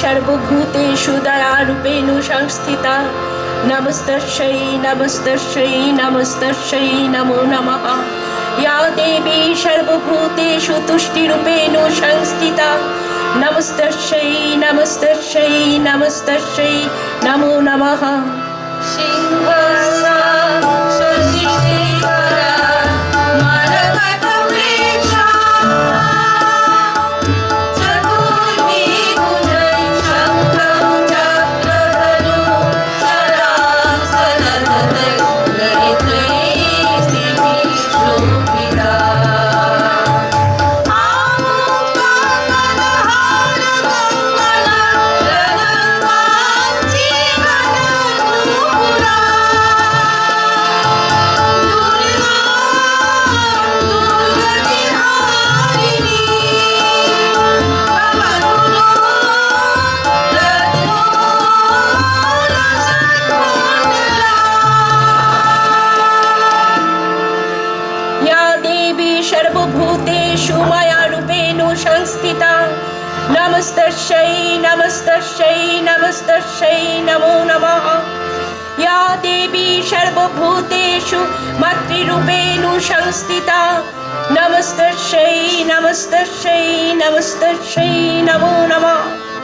सर्वभूतेषु दयारूपेण संस्थिता नमस्तस्यै नमस्तस्यै नमस्तस्यै नमो नमः। या देवी सर्वभूतेषु तुष्टिरूपेण संस्थिता नमस्तस्यै नमस्तस्यै नमस्तस्यै नमो नमः। सर्वभूतेषु मया रूपेण संस्थिता नमस्तस्यै नमस्तस्यै नमस्तस्यै नमो नमः। या देवी सर्वभूतेषु मातृरूपेण संस्थिता नमस्तस्यै नमस्तस्यै नमस्तस्यै नमो नमः।